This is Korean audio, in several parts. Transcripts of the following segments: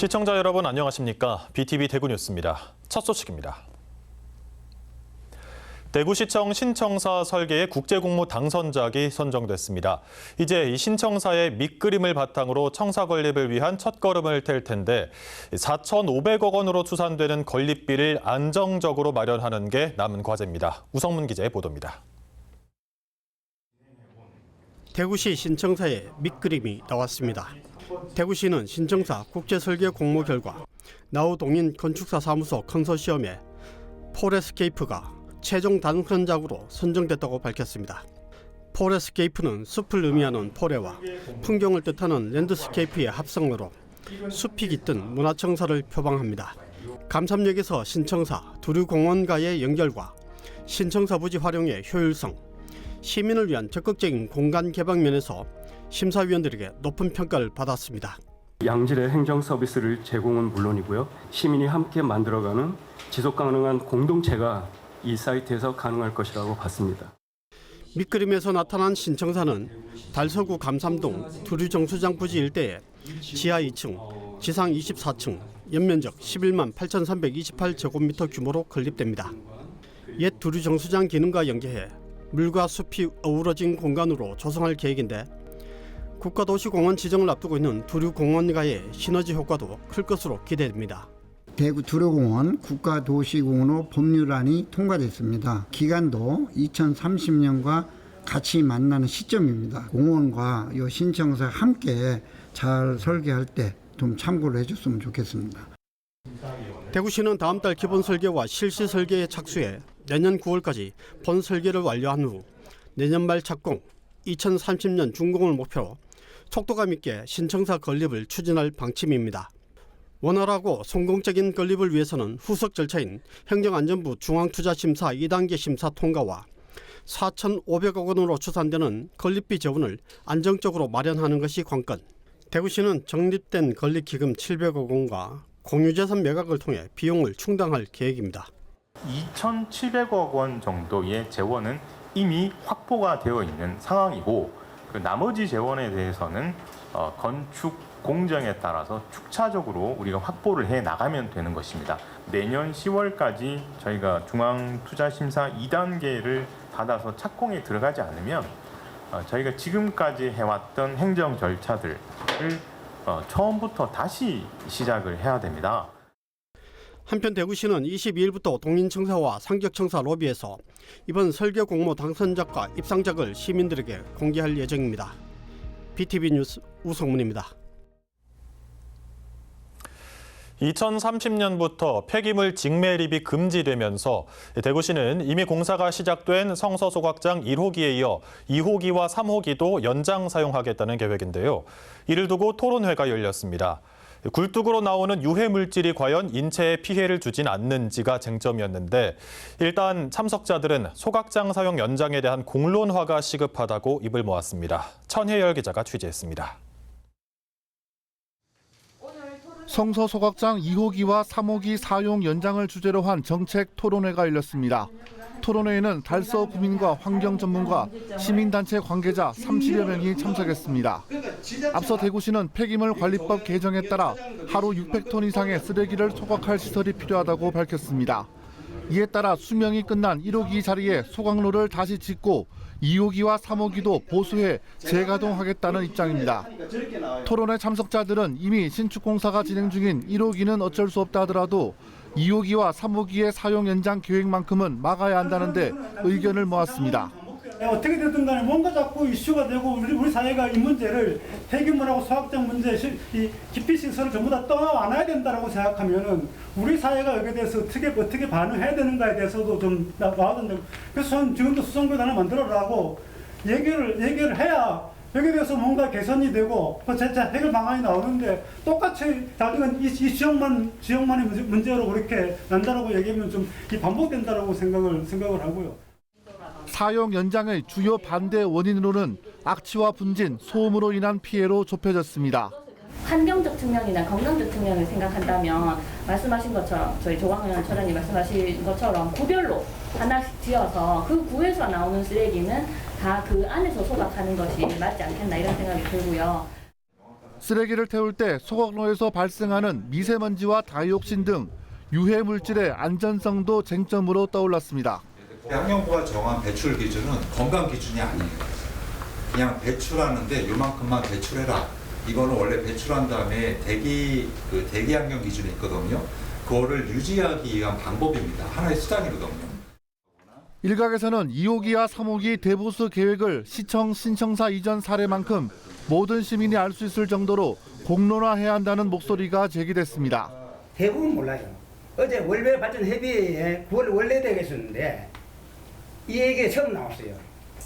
시청자 여러분 안녕하십니까? BTV 대구 뉴스입니다. 첫 소식입니다. 대구시청 신청사 설계의 국제공모 당선작이 선정됐습니다. 이제 이 신청사의 밑그림을 바탕으로 청사 건립을 위한 첫걸음을 뗄 텐데 4,500억 원으로 추산되는 건립비를 안정적으로 마련하는 게 남은 과제입니다. 우성문 기자의 보도입니다. 대구시 신청사의 밑그림이 나왔습니다. 대구시는 신청사 국제설계 공모 결과 나우동인 건축사 사무소 컨소시엄의 포레스케이프가 최종 당선작으로 선정됐다고 밝혔습니다. 포레스케이프는 숲을 의미하는 포레와 풍경을 뜻하는 랜드스케이프의 합성어로 숲이 깃든 문화청사를 표방합니다. 감삼역에서 신청사 두류공원과의 연결과 신청사 부지 활용의 효율성, 시민을 위한 적극적인 공간 개방 면에서 심사위원들에게 높은 평가를 받았습니다. 양질의 행정 서비스를 제공은 물론이고요. 시민이 함께 만들어가는 지속 가능한 공동체가 이 사이트에서 가능할 것이라고 봤습니다. 밑그림에서 나타난 신청사는 달서구 감삼동 두류정수장 부지 일대에 지하 2층, 지상 24층, 연면적 11만 8,328제곱미터 규모로 건립됩니다. 옛 두류정수장 기능과 연계해 물과 숲이 어우러진 공간으로 조성할 계획인데 국가도시공원 지정을 앞두고 있는 두류공원과의 시너지 효과도 클 것으로 기대됩니다. 대구 두류공원 국가도시공원으로 법률안이 통과됐습니다. 기간도 2030년과 같이 만나는 시점입니다. 공원과 이 신청사 함께 잘 설계할 때 좀 참고를 해줬으면 좋겠습니다. 대구시는 다음 달 기본 설계와 실시 설계에 착수해 내년 9월까지 본 설계를 완료한 후 내년 말 착공, 2030년 준공을 목표로 속도감 있게 신청사 건립을 추진할 방침입니다. 원활하고 성공적인 건립을 위해서는 후속 절차인 행정안전부 중앙투자심사 2단계 심사 통과와 4,500억 원으로 추산되는 건립비 재원을 안정적으로 마련하는 것이 관건. 대구시는 적립된 건립기금 700억 원과 공유재산 매각을 통해 비용을 충당할 계획입니다. 2,700억 원 정도의 재원은 이미 확보가 되어 있는 상황이고 그 나머지 재원에 대해서는 건축 공정에 따라서 축차적으로 우리가 확보를 해 나가면 되는 것입니다. 내년 10월까지 저희가 중앙투자심사 2단계를 받아서 착공에 들어가지 않으면 저희가 지금까지 해왔던 행정 절차들을 처음부터 다시 시작을 해야 됩니다. 한편 대구시는 22일부터 동인청사와 상격청사 로비에서 이번 설계 공모 당선작과 입상작을 시민들에게 공개할 예정입니다. BTV 뉴스 우성문입니다. 2030년부터 폐기물 직매립이 금지되면서 대구시는 이미 공사가 시작된 성서소각장 1호기에 이어 2호기와 3호기도 연장 사용하겠다는 계획인데요. 이를 두고 토론회가 열렸습니다. 굴뚝으로 나오는 유해 물질이 과연 인체에 피해를 주진 않는지가 쟁점이었는데 일단 참석자들은 소각장 사용 연장에 대한 공론화가 시급하다고 입을 모았습니다. 천혜열 기자가 취재했습니다. 성서소각장 2호기와 3호기 사용 연장을 주제로 한 정책 토론회가 열렸습니다. 토론회에는 달서 구민과 환경 전문가, 시민단체 관계자 30여 명이 참석했습니다. 앞서 대구시는 폐기물 관리법 개정에 따라 하루 600톤 이상의 쓰레기를 소각할 시설이 필요하다고 밝혔습니다. 이에 따라 수명이 끝난 1호기 자리에 소각로를 다시 짓고 2호기와 3호기도 보수해 재가동하겠다는 입장입니다. 토론회 참석자들은 이미 신축 공사가 진행 중인 1호기는 어쩔 수 없다 하더라도 2호기와 3호기의 사용 연장 계획만큼은 막아야 한다는데 의견을 모았습니다. 어떻게 되든 간에 뭔가 자꾸 이슈가 되고 우리 사회가 이 문제를 폐기물하고 소각장 문제, 이 기피시설을 전부 다 떠안아야 된다고 생각하면은 우리 사회가 여기에 대해서 어떻게 반응해야 되는가에 대해서도 좀 나와야 된다. 그래서 저는 지금도 수정구단을 만들어라고 얘기를 해야 여기에 대해서 뭔가 개선이 되고 진짜 해결 방안이 나오는데 똑같이 다들 이 지역만의 문제로 그렇게 난다라고 얘기하면 좀 반복된다라고 생각을 하고요. 사용 연장의 주요 반대 원인으로는 악취와 분진, 소음으로 인한 피해로 좁혀졌습니다. 환경적 측면이나 건강적 측면을 생각한다면 말씀하신 것처럼 저희 조광현 처장님 말씀하신 것처럼 구별로 하나씩 지어서 그 구에서 나오는 쓰레기는 다 그 안에서 소각하는 것이 맞지 않겠나 이런 생각이 들고요. 쓰레기를 태울 때 소각로에서 발생하는 미세먼지와 다이옥신 등 유해 물질의 안전성도 쟁점으로 떠올랐습니다. 환경부가 정한 배출 기준은 건강 기준이 아니에요. 그냥 배출하는데 요만큼만 배출해라. 이거는 원래 배출한 다음에 대기 환경 기준이 있거든요. 그거를 유지하기 위한 방법입니다. 하나의 수단이거든요. 일각에서는 2호기와 3호기 대보수 계획을 시청 신청사 이전 사례만큼 모든 시민이 알 수 있을 정도로 공론화해야 한다는 목소리가 제기됐습니다. 대부분 몰라요. 어제 월배발전협의회에 9월 원래대회가 있었는데 이 얘기가 처음 나왔어요.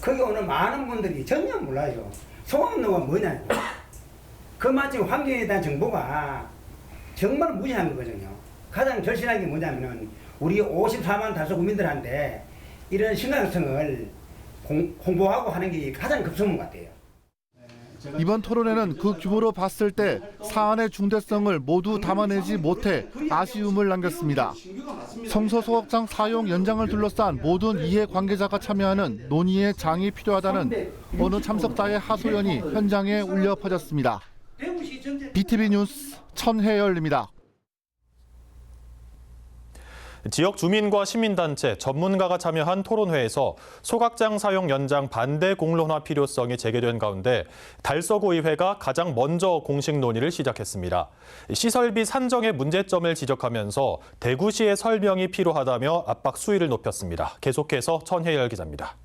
거기 오는 많은 분들이 전혀 몰라요. 소각로가 뭐냐고. 그 마침 환경에 대한 정보가 정말 무시한 거거든요. 가장 절실한 게 뭐냐면 우리 54만 달서 국민들한테 이런 심각성을 홍보하고 하는 게 가장 급선무 같아요. 이번 토론회는 그 규모로 봤을 때 사안의 중대성을 모두 담아내지 못해 아쉬움을 남겼습니다. 성서 소각장 사용 연장을 둘러싼 모든 이해 관계자가 참여하는 논의의 장이 필요하다는 어느 참석자의 하소연이 현장에 울려 퍼졌습니다. BTV 뉴스 천혜열입니다. 지역 주민과 시민단체, 전문가가 참여한 토론회에서 소각장 사용 연장 반대 공론화 필요성이 제기된 가운데 달서구의회가 가장 먼저 공식 논의를 시작했습니다. 시설비 산정의 문제점을 지적하면서 대구시의 설명이 필요하다며 압박 수위를 높였습니다. 계속해서 천혜열 기자입니다.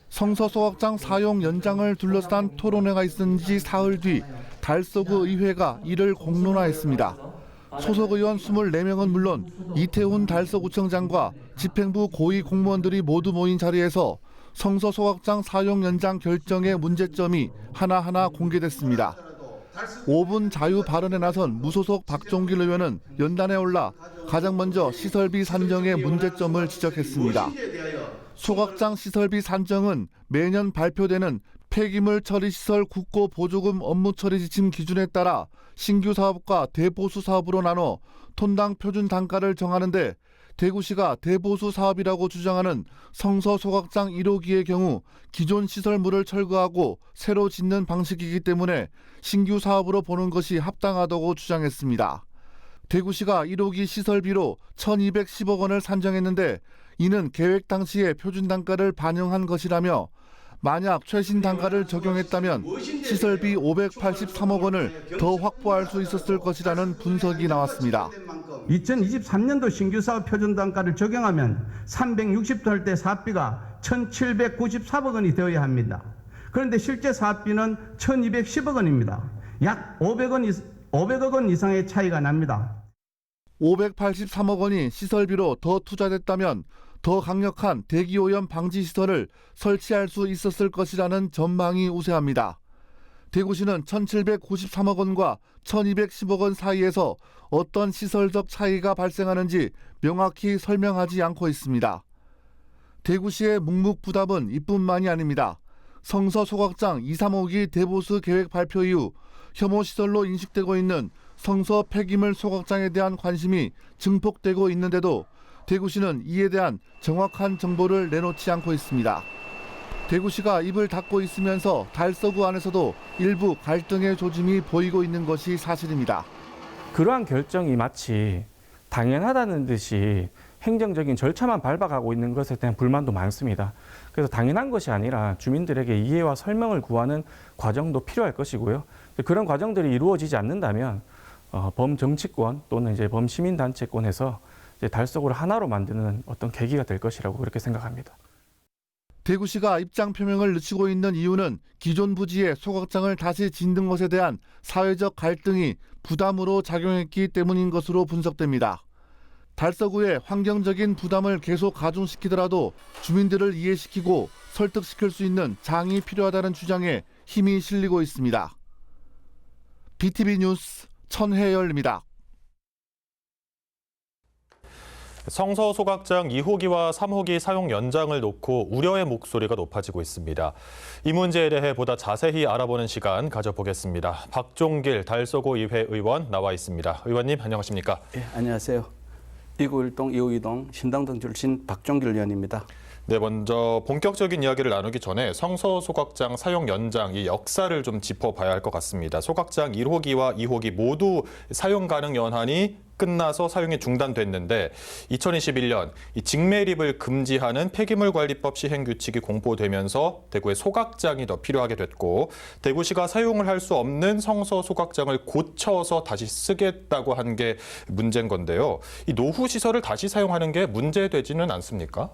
성서 소각장 사용 연장을 둘러싼 토론회가 있은 지 사흘 뒤 달서구 의회가 이를 공론화했습니다. 소속 의원 24명은 물론 이태훈 달서구청장과 집행부 고위 공무원들이 모두 모인 자리에서 성서 소각장 사용 연장 결정의 문제점이 하나하나 공개됐습니다. 5분 자유 발언에 나선 무소속 박종길 의원은 연단에 올라 가장 먼저 시설비 산정의 문제점을 지적했습니다. 소각장 시설비 산정은 매년 발표되는 폐기물 처리 시설 국고 보조금 업무 처리 지침 기준에 따라 신규 사업과 대보수 사업으로 나눠 톤당 표준 단가를 정하는데 대구시가 대보수 사업이라고 주장하는 성서 소각장 1호기의 경우 기존 시설물을 철거하고 새로 짓는 방식이기 때문에 신규 사업으로 보는 것이 합당하다고 주장했습니다. 대구시가 1호기 시설비로 1,210억 원을 산정했는데 이는 계획 당시의 표준 단가를 반영한 것이라며 만약 최신 단가를 적용했다면 시설비 583억 원을 더 확보할 수 있었을 것이라는 분석이 나왔습니다. 2023년도 신규 사업 표준 단가를 적용하면 360톤 대 사업비가 1,794억 원이 되어야 합니다. 그런데 실제 사업비는 1,210억 원입니다. 약 500억 원 이상의 차이가 납니다. 583억 원이 시설비로 더 투자됐다면 더 강력한 대기오염 방지 시설을 설치할 수 있었을 것이라는 전망이 우세합니다. 대구시는 1,793억 원과 1,210억 원 사이에서 어떤 시설적 차이가 발생하는지 명확히 설명하지 않고 있습니다. 대구시의 묵묵부답은 이뿐만이 아닙니다. 성서 소각장 2, 3호기 대보수 계획 발표 이후 혐오 시설로 인식되고 있는 성서 폐기물 소각장에 대한 관심이 증폭되고 있는데도 대구시는 이에 대한 정확한 정보를 내놓지 않고 있습니다. 대구시가 입을 닫고 있으면서 달서구 안에서도 일부 갈등의 조짐이 보이고 있는 것이 사실입니다. 그러한 결정이 마치 당연하다는 듯이 행정적인 절차만 밟아가고 있는 것에 대한 불만도 많습니다. 그래서 당연한 것이 아니라 주민들에게 이해와 설명을 구하는 과정도 필요할 것이고요. 그런 과정들이 이루어지지 않는다면 범정치권 또는 이제 범시민단체권에서 달서구를 하나로 만드는 어떤 계기가 될 것이라고 그렇게 생각합니다. 대구시가 입장 표명을 늦추고 있는 이유는 기존 부지에 소각장을 다시 짓는 것에 대한 사회적 갈등이 부담으로 작용했기 때문인 것으로 분석됩니다. 달서구의 환경적인 부담을 계속 가중시키더라도 주민들을 이해시키고 설득시킬 수 있는 장이 필요하다는 주장에 힘이 실리고 있습니다. BTV 뉴스 천혜열입니다. 성서 소각장 2호기와 3호기 사용 연장을 놓고 우려의 목소리가 높아지고 있습니다. 이 문제에 대해 보다 자세히 알아보는 시간 가져보겠습니다. 박종길 달서구 의회 의원 나와 있습니다. 의원님 안녕하십니까? 네, 안녕하세요. 191동 252동 신당동 출신 박종길 의원입니다. 네, 먼저 본격적인 이야기를 나누기 전에 성서 소각장 사용 연장 이 역사를 좀 짚어봐야 할 것 같습니다. 소각장 1호기와 2호기 모두 사용 가능 연한이 끝나서 사용이 중단됐는데 2021년 이 직매립을 금지하는 폐기물관리법 시행 규칙이 공포되면서 대구에 소각장이 더 필요하게 됐고 대구시가 사용을 할 수 없는 성서 소각장을 고쳐서 다시 쓰겠다고 한 게 문제인 건데요. 이 노후 시설을 다시 사용하는 게 문제되지는 않습니까?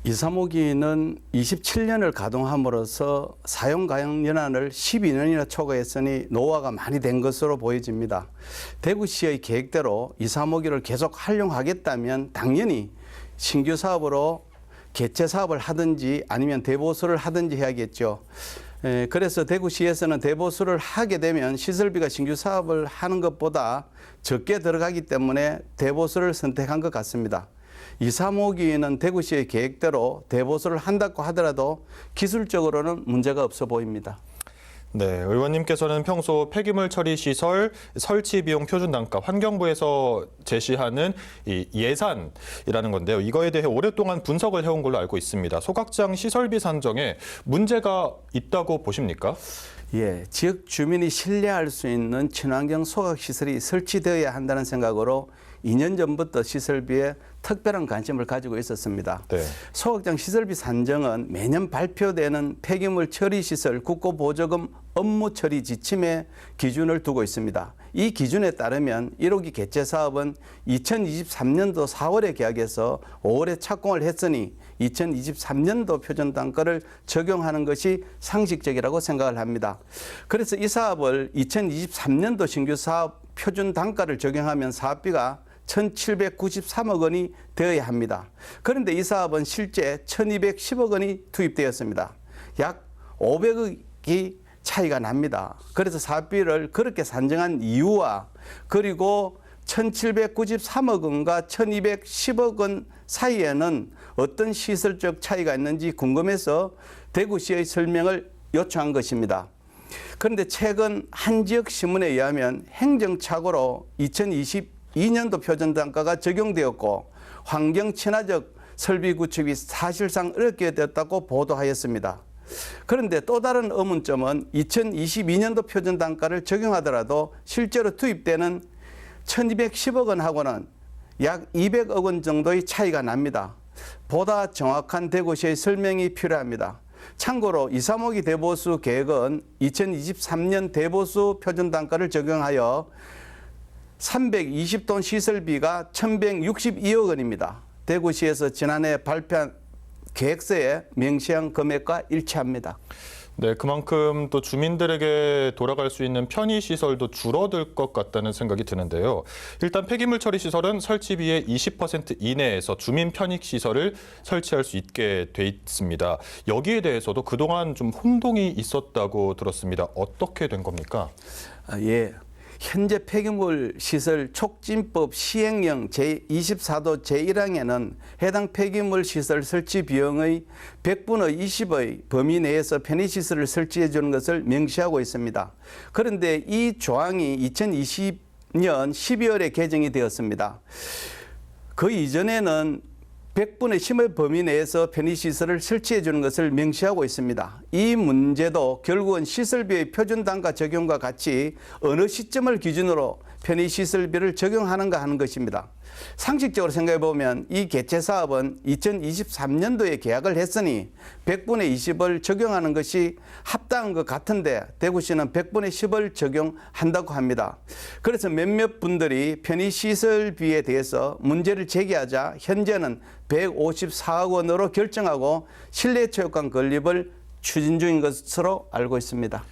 235기는 27년을 가동함으로써 사용 가능 연한을 12년이나 초과했으니 노후화가 많이 된 것으로 보여집니다. 대구시의 계획대로 235기를 계속 활용하겠다면 당연히 신규 사업으로 개체 사업을 하든지 아니면 대보수를 하든지 해야겠죠. 그래서 대구시에서는 대보수를 하게 되면 시설비가 신규 사업을 하는 것보다 적게 들어가기 때문에 대보수를 선택한 것 같습니다. 235기는 대구시의 계획대로 대보수를 한다고 하더라도 기술적으로는 문제가 없어 보입니다. 네, 의원님께서는 평소 폐기물 처리 시설 설치 비용 표준 단가 환경부에서 제시하는 이 예산이라는 건데요. 이거에 대해 오랫동안 분석을 해온 걸로 알고 있습니다. 소각장 시설비 산정에 문제가 있다고 보십니까? 예, 지역 주민이 신뢰할 수 있는 친환경 소각 시설이 설치되어야 한다는 생각으로 2년 전부터 시설비에 특별한 관심을 가지고 있었습니다. 네. 소각장 시설비 산정은 매년 발표되는 폐기물 처리 시설 국고보조금 업무 처리 지침에 기준을 두고 있습니다. 이 기준에 따르면 1호기 개체 사업은 2023년도 4월에 계약해서 5월에 착공을 했으니 2023년도 표준 단가를 적용하는 것이 상식적이라고 생각을 합니다. 그래서 이 사업을 2023년도 신규 사업 표준 단가를 적용하면 사업비가 1,793억 원이 되어야 합니다. 그런데 이 사업은 실제 1,210억 원이 투입되었습니다. 약 500억이 차이가 납니다. 그래서 사업비를 그렇게 산정한 이유와 그리고 1,793억 원과 1,210억 원 사이에는 어떤 시설적 차이가 있는지 궁금해서 대구시의 설명을 요청한 것입니다. 그런데 최근 한 지역 신문에 의하면 행정착오로 2022년도 표준 단가가 적용되었고 환경 친화적 설비 구축이 사실상 어렵게 되었다고 보도하였습니다. 그런데 또 다른 의문점은 2022년도 표준 단가를 적용하더라도 실제로 투입되는 1,210억 원하고는 약 200억 원 정도의 차이가 납니다. 보다 정확한 대구시의 설명이 필요합니다. 참고로 235기 대보수 계획은 2023년 대보수 표준 단가를 적용하여 320톤 시설비가 1,162억 원입니다. 대구시에서 지난해 발표한 계획서에 명시한 금액과 일치합니다. 네, 그만큼 또 주민들에게 돌아갈 수 있는 편의시설도 줄어들 것 같다는 생각이 드는데요. 일단 폐기물 처리 시설은 설치비의 20% 이내에서 주민 편익시설을 설치할 수 있게 돼 있습니다. 여기에 대해서도 그동안 좀 혼동이 있었다고 들었습니다. 어떻게 된 겁니까? 예. 현재 폐기물 시설 촉진법 시행령 제24도 제1항에는 해당 폐기물 시설 설치 비용의 100분의 20의 범위 내에서 편의시설을 설치해 주는 것을 명시하고 있습니다. 그런데 이 조항이 2020년 12월에 개정이 되었습니다. 그 이전에는 100분의 10의 범위 내에서 편의시설을 설치해 주는 것을 명시하고 있습니다. 이 문제도 결국은 시설비의 표준 단가 적용과 같이 어느 시점을 기준으로 편의시설비를 적용하는가 하는 것입니다. 상식적으로 생각해 보면 이 개체 사업은 2023년도에 계약을 했으니 100분의 20을 적용하는 것이 합당한 것 같은데 대구시는 100분의 10을 적용한다고 합니다. 그래서 몇몇 분들이 편의시설비에 대해서 문제를 제기하자 현재는 154억 원으로 결정하고 실내체육관 건립을 추진 중인 것으로 알고 있습니다.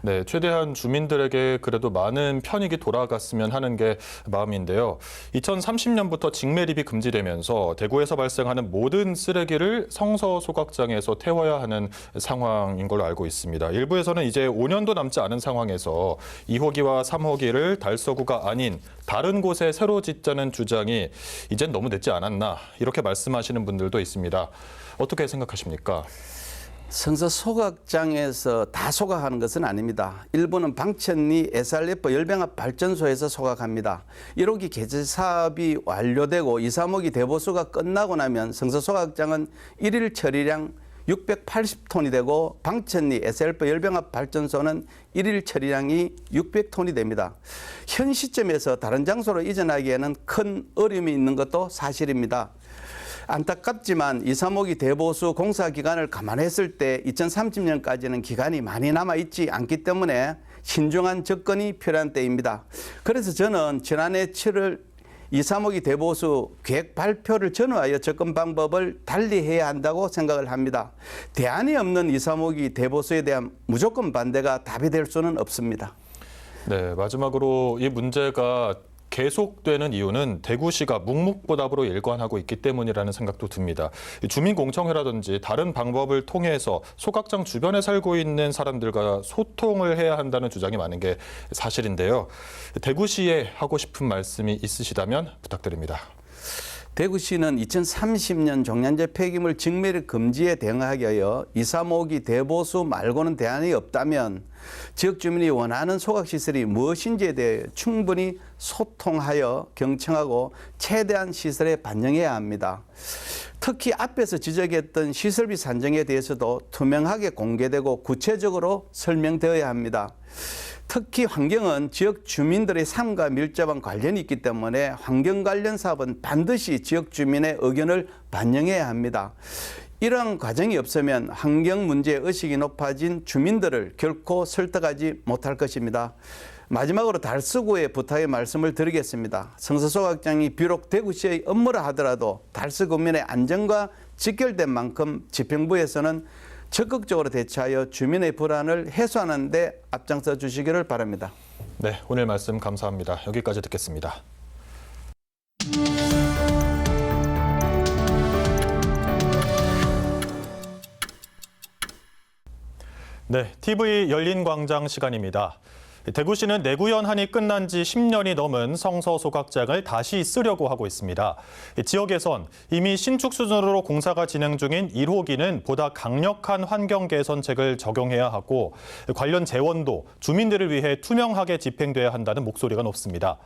네, 최대한 주민들에게 그래도 많은 편익이 돌아갔으면 하는 게 마음인데요. 2030년부터 직매립이 금지되면서 대구에서 발생하는 모든 쓰레기를 성서 소각장에서 태워야 하는 상황인 걸로 알고 있습니다. 일부에서는 이제 5년도 남지 않은 상황에서 2호기와 3호기를 달서구가 아닌 다른 곳에 새로 짓자는 주장이 이젠 너무 늦지 않았나 이렇게 말씀하시는 분들도 있습니다. 어떻게 생각하십니까? 성서 소각장에서 다 소각하는 것은 아닙니다. 일부는 방천리 SRF 열병합 발전소에서 소각합니다. 1호기 개체 사업이 완료되고 2, 3호기 대보수가 끝나고 나면 성서 소각장은 1일 처리량 680톤이 되고 방천리 SRF 열병합 발전소는 1일 처리량이 600톤이 됩니다. 현 시점에서 다른 장소로 이전하기에는 큰 어려움이 있는 것도 사실입니다. 안타깝지만 2, 3호기 대보수 공사 기간을 감안했을 때 2030년까지는 기간이 많이 남아있지 않기 때문에 신중한 접근이 필요한 때입니다. 그래서 저는 지난해 7월 2, 3호기 대보수 계획 발표를 전후하여 접근 방법을 달리해야 한다고 생각을 합니다. 대안이 없는 2, 3호기 대보수에 대한 무조건 반대가 답이 될 수는 없습니다. 네, 마지막으로 이 문제가 계속되는 이유는 대구시가 묵묵부답으로 일관하고 있기 때문이라는 생각도 듭니다. 주민공청회라든지 다른 방법을 통해서 소각장 주변에 살고 있는 사람들과 소통을 해야 한다는 주장이 많은 게 사실인데요. 대구시에 하고 싶은 말씀이 있으시다면 부탁드립니다. 대구시는 2030년 종량제 폐기물 직매립 금지에 대응하기 위하여 2, 3호기 대보수 말고는 대안이 없다면 지역 주민이 원하는 소각시설이 무엇인지에 대해 충분히 소통하여 경청하고 최대한 시설에 반영해야 합니다. 특히 앞에서 지적했던 시설비 산정에 대해서도 투명하게 공개되고 구체적으로 설명되어야 합니다. 특히 환경은 지역 주민들의 삶과 밀접한 관련이 있기 때문에 환경 관련 사업은 반드시 지역 주민의 의견을 반영해야 합니다. 이러한 과정이 없으면 환경 문제 의식이 높아진 주민들을 결코 설득하지 못할 것입니다. 마지막으로 달서구의 부탁의 말씀을 드리겠습니다. 성서 소각장이 비록 대구시의 업무라 하더라도 달서구민의 안전과 직결된 만큼 집행부에서는 적극적으로 대처하여 주민의 불안을 해소하는 데 앞장서 주시기를 바랍니다. 네, 오늘 말씀 감사합니다. 여기까지 듣겠습니다. 네, TV 열린 광장 시간입니다. 대구시는 내구연한이 끝난 지 10년이 넘은 성서 소각장을 다시 쓰려고 하고 있습니다. 지역에선 이미 신축 수준으로 공사가 진행 중인 1호기는 보다 강력한 환경 개선책을 적용해야 하고 관련 재원도 주민들을 위해 투명하게 집행돼야 한다는 목소리가 높습니다.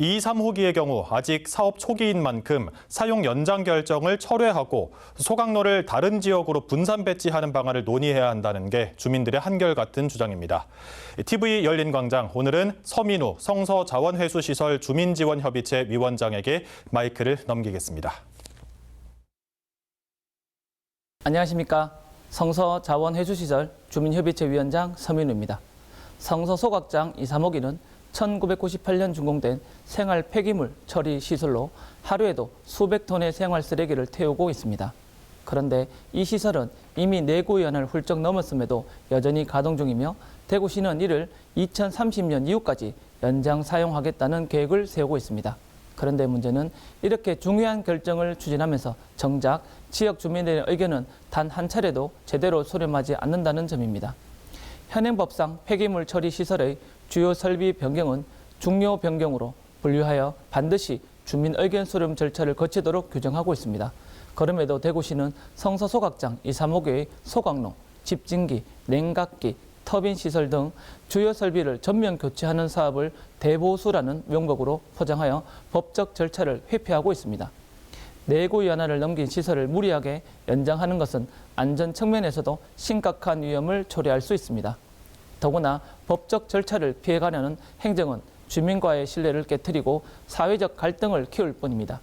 2, 3호기의 경우 아직 사업 초기인 만큼 사용 연장 결정을 철회하고 소각로를 다른 지역으로 분산 배치하는 방안을 논의해야 한다는 게 주민들의 한결같은 주장입니다. TV 열린 광장, 오늘은 서민우 성서자원회수시설 주민지원협의체 위원장에게 마이크를 넘기겠습니다. 안녕하십니까. 성서자원회수시설 주민협의체 위원장 서민우입니다. 성서소각장 2, 3호기는 1998년 준공된 생활 폐기물 처리 시설로 하루에도 수백 톤의 생활 쓰레기를 태우고 있습니다. 그런데 이 시설은 이미 내구연한을 훌쩍 넘었음에도 여전히 가동 중이며 대구시는 이를 2030년 이후까지 연장 사용하겠다는 계획을 세우고 있습니다. 그런데 문제는 이렇게 중요한 결정을 추진하면서 정작 지역 주민들의 의견은 단 한 차례도 제대로 수렴하지 않는다는 점입니다. 현행법상 폐기물 처리 시설의 주요 설비 변경은 중요 변경으로 분류하여 반드시 주민 의견 수렴 절차를 거치도록 규정하고 있습니다. 그럼에도 대구시는 성서 소각장 2, 3호기의 소각로, 집진기, 냉각기, 터빈 시설 등 주요 설비를 전면 교체하는 사업을 대보수라는 명목으로 포장하여 법적 절차를 회피하고 있습니다. 내구연한을 넘긴 시설을 무리하게 연장하는 것은 안전 측면에서도 심각한 위험을 초래할 수 있습니다. 더구나 법적 절차를 피해가려는 행정은 주민과의 신뢰를 깨트리고 사회적 갈등을 키울 뿐입니다.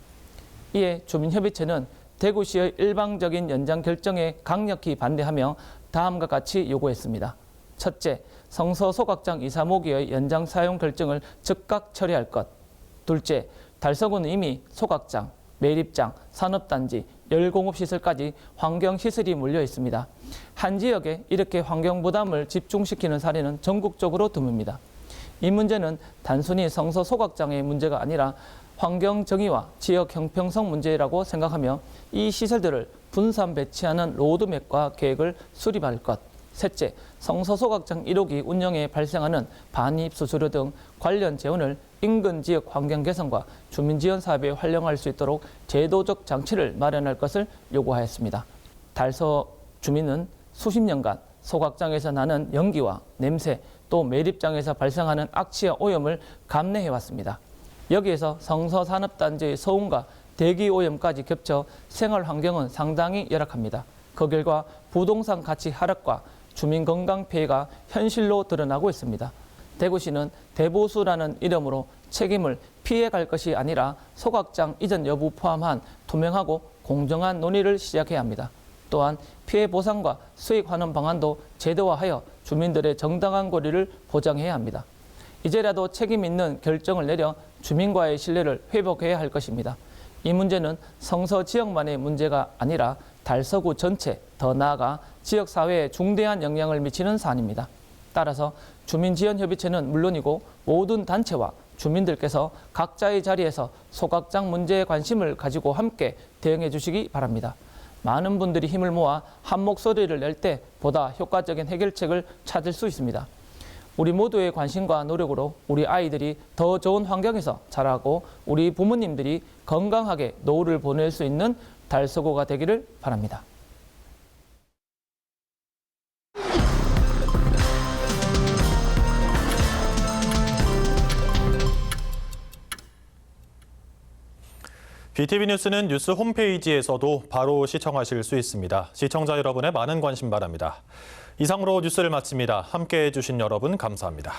이에 주민협의체는 대구시의 일방적인 연장 결정에 강력히 반대하며 다음과 같이 요구했습니다. 첫째, 성서 소각장 2, 3호기의 연장 사용 결정을 즉각 처리할 것. 둘째, 달서구는 이미 소각장, 매립장, 산업단지, 열공업시설까지 환경시설이 몰려 있습니다. 한 지역에 이렇게 환경 부담을 집중시키는 사례는 전국적으로 드뭅니다. 이 문제는 단순히 성서 소각장의 문제가 아니라 환경 정의와 지역 형평성 문제라고 생각하며 이 시설들을 분산 배치하는 로드맵과 계획을 수립할 것. 셋째, 성서 소각장 1호기 운영에 발생하는 반입 수수료 등 관련 재원을 인근 지역 환경 개선과 주민 지원 사업에 활용할 수 있도록 제도적 장치를 마련할 것을 요구하였습니다. 달서 주민은 수십 년간 소각장에서 나는 연기와 냄새, 또 매립장에서 발생하는 악취와 오염을 감내해왔습니다. 여기에서 성서산업단지의 소음과 대기오염까지 겹쳐 생활 환경은 상당히 열악합니다. 그 결과 부동산 가치 하락과 주민 건강 피해가 현실로 드러나고 있습니다. 대구시는 대보수라는 이름으로 책임을 피해갈 것이 아니라 소각장 이전 여부 포함한 투명하고 공정한 논의를 시작해야 합니다. 또한 피해 보상과 수익 환원 방안도 제도화하여 주민들의 정당한 권리를 보장해야 합니다. 이제라도 책임 있는 결정을 내려 주민과의 신뢰를 회복해야 할 것입니다. 이 문제는 성서 지역만의 문제가 아니라 달서구 전체, 더 나아가 지역사회에 중대한 영향을 미치는 사안입니다. 따라서 주민지원협의체는 물론이고 모든 단체와 주민들께서 각자의 자리에서 소각장 문제에 관심을 가지고 함께 대응해 주시기 바랍니다. 많은 분들이 힘을 모아 한 목소리를 낼 때 보다 효과적인 해결책을 찾을 수 있습니다. 우리 모두의 관심과 노력으로 우리 아이들이 더 좋은 환경에서 자라고 우리 부모님들이 건강하게 노후를 보낼 수 있는 달서구가 되기를 바랍니다. BTV 뉴스는 뉴스 홈페이지에서도 바로 시청하실 수 있습니다. 시청자 여러분의 많은 관심 바랍니다. 이상으로 뉴스를 마칩니다. 함께해 주신 여러분 감사합니다.